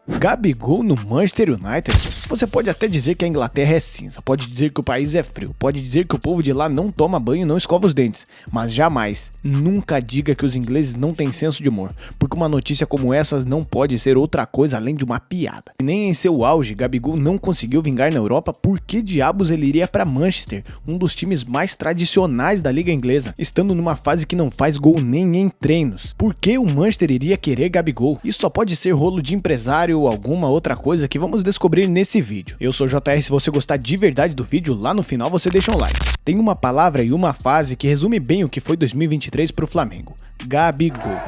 Gabigol no Manchester United? Você pode até dizer que a Inglaterra é cinza, pode dizer que o país é frio, pode dizer que o povo de lá não toma banho e não escova os dentes, mas jamais, nunca diga que os ingleses não têm senso de humor, porque uma notícia como essas não pode ser outra coisa além de uma piada. E nem em seu auge, Gabigol não conseguiu vingar na Europa, por que diabos ele iria para Manchester, um dos times mais tradicionais da liga inglesa, estando numa fase que não faz gol nem em treinos? Por que o Manchester iria querer Gabigol? Isso só pode ser rolo de empresário ou alguma outra coisa que vamos descobrir nesse vídeo. Eu sou o JR, se você gostar de verdade do vídeo, lá no final você deixa um like. Tem uma palavra e uma frase que resume bem o que foi 2023 pro Flamengo: Gabigol.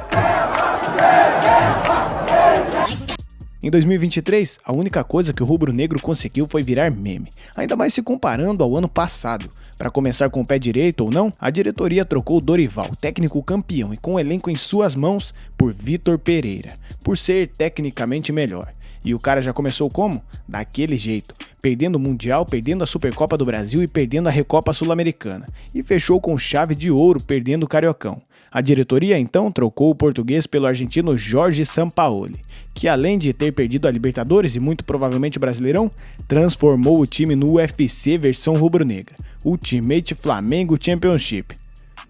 Em 2023, a única coisa que o rubro-negro conseguiu foi virar meme, ainda mais se comparando ao ano passado. Para começar com o pé direito ou não, a diretoria trocou Dorival, técnico campeão e com o elenco em suas mãos, por Vitor Pereira, por ser tecnicamente melhor. E o cara já começou como? Daquele jeito, perdendo o Mundial, perdendo a Supercopa do Brasil e perdendo a Recopa Sul-Americana. E fechou com chave de ouro, perdendo o Cariocão. A diretoria então trocou o português pelo argentino Jorge Sampaoli, que além de ter perdido a Libertadores e muito provavelmente o Brasileirão, transformou o time no UFC versão rubro-negra, Ultimate Flamengo Championship.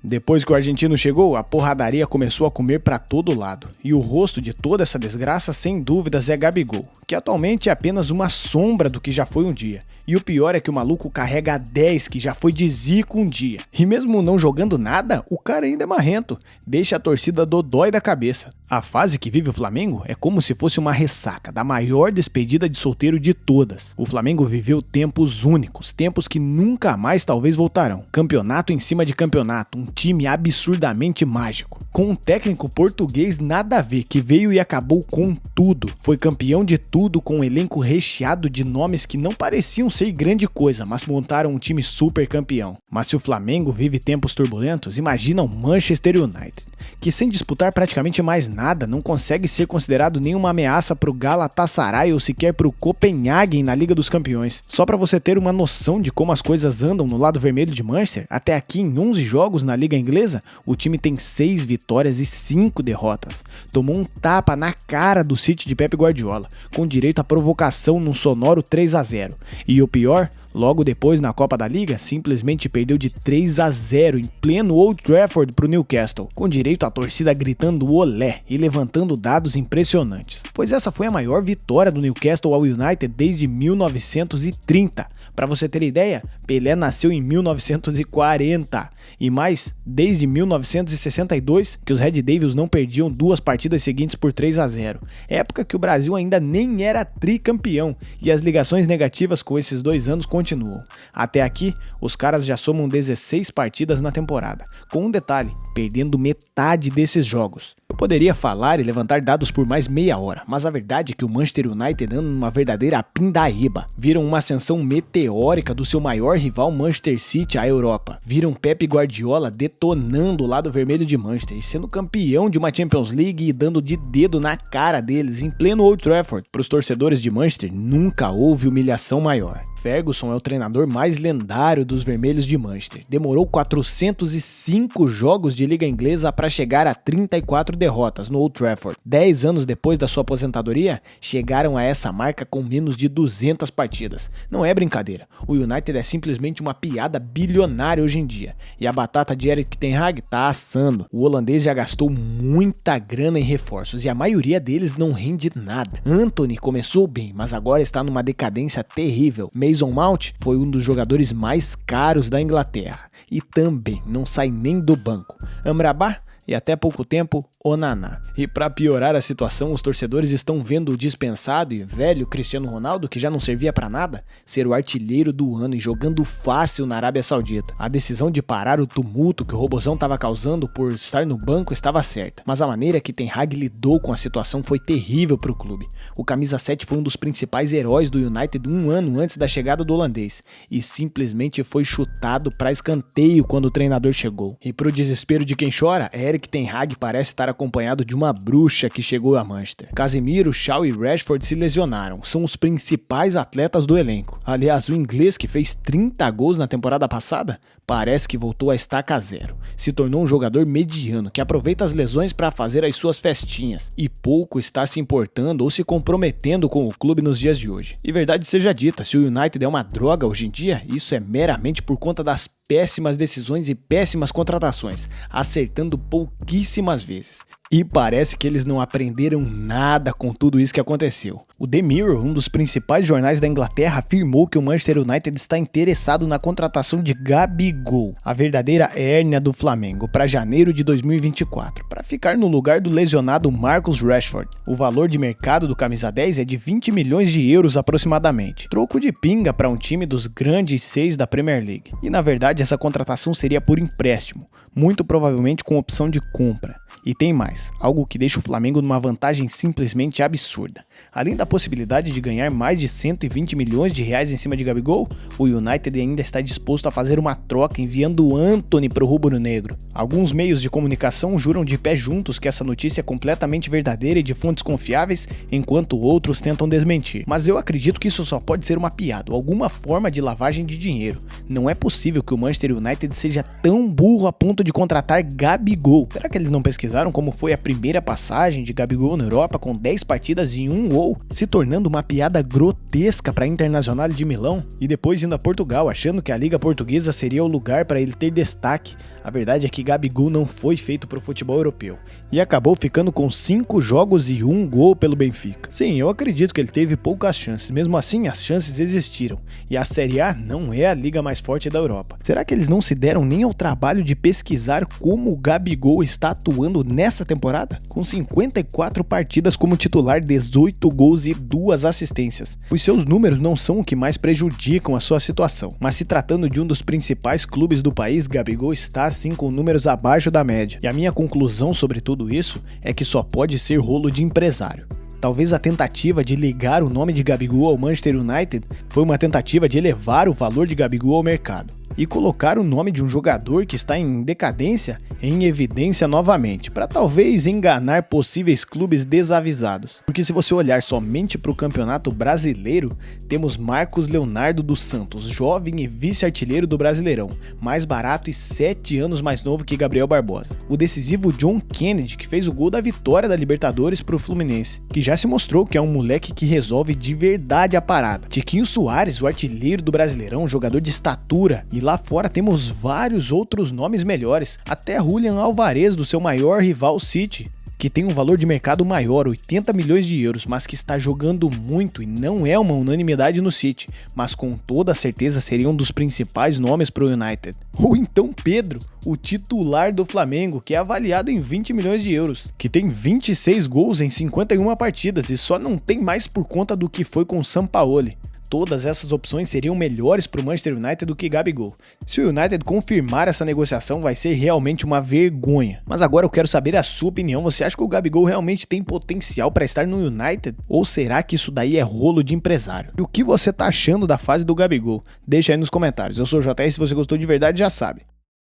Depois que o argentino chegou, a porradaria começou a comer pra todo lado, e o rosto de toda essa desgraça sem dúvidas é Gabigol, que atualmente é apenas uma sombra do que já foi um dia. E o pior é que o maluco carrega a 10 que já foi de Zico um dia. E mesmo não jogando nada, o cara ainda é marrento, deixa a torcida dodói da cabeça. A fase que vive o Flamengo é como se fosse uma ressaca da maior despedida de solteiro de todas. O Flamengo viveu tempos únicos, tempos que nunca mais talvez voltarão. Campeonato em cima de campeonato, um time absurdamente mágico. Com um técnico português nada a ver, que veio e acabou com tudo. Foi campeão de tudo com um elenco recheado de nomes que não pareciam ser grande coisa, mas montaram um time super campeão. Mas se o Flamengo vive tempos turbulentos, imagina o Manchester United, que sem disputar praticamente mais nada, não consegue ser considerado nenhuma ameaça pro Galatasaray ou sequer pro Copenhagen na Liga dos Campeões. Só pra você ter uma noção de como as coisas andam no lado vermelho de Manchester, até aqui em 11 jogos na Liga Inglesa, o time tem 6 vitórias e 5 derrotas. Tomou um tapa na cara do City de Pep Guardiola, com direito à provocação num sonoro 3-0. E o pior, logo depois na Copa da Liga, simplesmente perdeu de 3-0 em pleno Old Trafford pro Newcastle, com direito à torcida gritando olé e levantando dados impressionantes. Pois essa foi a maior vitória do Newcastle ao United desde 1930. Para você ter ideia, Pelé nasceu em 1940 e mais desde 1962 que os Red Devils não perdiam 2 partidas seguintes por 3-0, época que o Brasil ainda nem era tricampeão, e as ligações negativas com esses 2 anos continuam. Até aqui, os caras já somam 16 partidas na temporada, com um detalhe, perdendo metade desses jogos. Eu poderia falar e levantar dados por mais meia hora, mas a verdade é que o Manchester United anda numa verdadeira pindaíba. Viram uma ascensão meteórica do seu maior rival Manchester City à Europa. Viram Pep Guardiola detonando o lado vermelho de Manchester e sendo campeão de uma Champions League e dando de dedo na cara deles em pleno Old Trafford. Para os torcedores de Manchester, nunca houve humilhação maior. Ferguson é o treinador mais lendário dos vermelhos de Manchester. Demorou 405 jogos de liga inglesa para chegar a 34 derrotas no Old Trafford. 10 anos depois da sua aposentadoria, chegaram a essa marca com menos de 200 partidas. Não é brincadeira, o United é simplesmente uma piada bilionária hoje em dia. E a batata de Erik ten Hag tá assando. O holandês já gastou muita grana em reforços e a maioria deles não rende nada. Antony começou bem, mas agora está numa decadência terrível. Mason Mount foi um dos jogadores mais caros da Inglaterra e também não sai nem do banco. Amrabat e até pouco tempo, Onana. E para piorar a situação, os torcedores estão vendo o dispensado e velho Cristiano Ronaldo, que já não servia para nada, ser o artilheiro do ano e jogando fácil na Arábia Saudita. A decisão de parar o tumulto que o Robozão estava causando por estar no banco estava certa, mas a maneira que Ten Hag lidou com a situação foi terrível para o clube. O camisa 7 foi um dos principais heróis do United um ano antes da chegada do holandês e simplesmente foi chutado para escanteio quando o treinador chegou. E pro desespero de quem chora, Erik Ten Hag parece estar acompanhado de uma bruxa que chegou a Manchester. Casemiro, Shaw e Rashford se lesionaram, são os principais atletas do elenco. Aliás, o inglês que fez 30 gols na temporada passada parece que voltou a estaca zero. Se tornou um jogador mediano que aproveita as lesões para fazer as suas festinhas e pouco está se importando ou se comprometendo com o clube nos dias de hoje. E verdade seja dita, se o United é uma droga hoje em dia, isso é meramente por conta das péssimas decisões e péssimas contratações, acertando pouquíssimas vezes. E parece que eles não aprenderam nada com tudo isso que aconteceu. O The Mirror, um dos principais jornais da Inglaterra, afirmou que o Manchester United está interessado na contratação de Gabigol, a verdadeira hérnia do Flamengo, para janeiro de 2024, para ficar no lugar do lesionado Marcus Rashford. O valor de mercado do camisa 10 é de 20 milhões de euros aproximadamente, troco de pinga para um time dos grandes 6 da Premier League. E na verdade essa contratação seria por empréstimo, muito provavelmente com opção de compra. E tem mais, algo que deixa o Flamengo numa vantagem simplesmente absurda. Além da possibilidade de ganhar mais de 120 milhões de reais em cima de Gabigol, o United ainda está disposto a fazer uma troca enviando o Antony para o rubro-negro. Alguns meios de comunicação juram de pé juntos que essa notícia é completamente verdadeira e de fontes confiáveis, enquanto outros tentam desmentir. Mas eu acredito que isso só pode ser uma piada ou alguma forma de lavagem de dinheiro. Não é possível que o Manchester United seja tão burro a ponto de contratar Gabigol. Será que eles não pesquisaram como foi a primeira passagem de Gabigol na Europa com 10 partidas em um gol, se tornando uma piada grotesca para a Internazionale de Milão e depois indo a Portugal, achando que a Liga Portuguesa seria o lugar para ele ter destaque? A verdade é que Gabigol não foi feito para o futebol europeu e acabou ficando com 5 jogos e 1 gol pelo Benfica. Sim, eu acredito que ele teve poucas chances, mesmo assim as chances existiram e a Série A não é a liga mais forte da Europa. Será que eles não se deram nem ao trabalho de pesquisar como o Gabigol está atuando nessa temporada? Com 54 partidas como titular, 18 gols e 2 assistências. Os seus números não são o que mais prejudicam a sua situação, mas se tratando de um dos principais clubes do país, Gabigol está assim com números abaixo da média. E a minha conclusão sobre tudo isso é que só pode ser rolo de empresário. Talvez a tentativa de ligar o nome de Gabigol ao Manchester United foi uma tentativa de elevar o valor de Gabigol ao mercado e colocar o nome de um jogador que está em decadência em evidência novamente, para talvez enganar possíveis clubes desavisados. Porque se você olhar somente para o campeonato brasileiro, temos Marcos Leonardo dos Santos, jovem e vice-artilheiro do Brasileirão, mais barato e 7 anos mais novo que Gabriel Barbosa. O decisivo John Kennedy, que fez o gol da vitória da Libertadores para o Fluminense, que já se mostrou que é um moleque que resolve de verdade a parada. Tiquinho Soares, o artilheiro do Brasileirão, jogador de estatura, e lá fora temos vários outros nomes melhores, até Julian Alvarez do seu maior rival City, que tem um valor de mercado maior, 80 milhões de euros, mas que está jogando muito e não é uma unanimidade no City, mas com toda certeza seria um dos principais nomes para o United. Ou então Pedro, o titular do Flamengo, que é avaliado em 20 milhões de euros, que tem 26 gols em 51 partidas e só não tem mais por conta do que foi com o Sampaoli. Todas essas opções seriam melhores para o Manchester United do que Gabigol. Se o United confirmar essa negociação, vai ser realmente uma vergonha. Mas agora eu quero saber a sua opinião. Você acha que o Gabigol realmente tem potencial para estar no United? Ou será que isso daí é rolo de empresário? E o que você tá achando da fase do Gabigol? Deixa aí nos comentários. Eu sou o JR, se você gostou de verdade já sabe.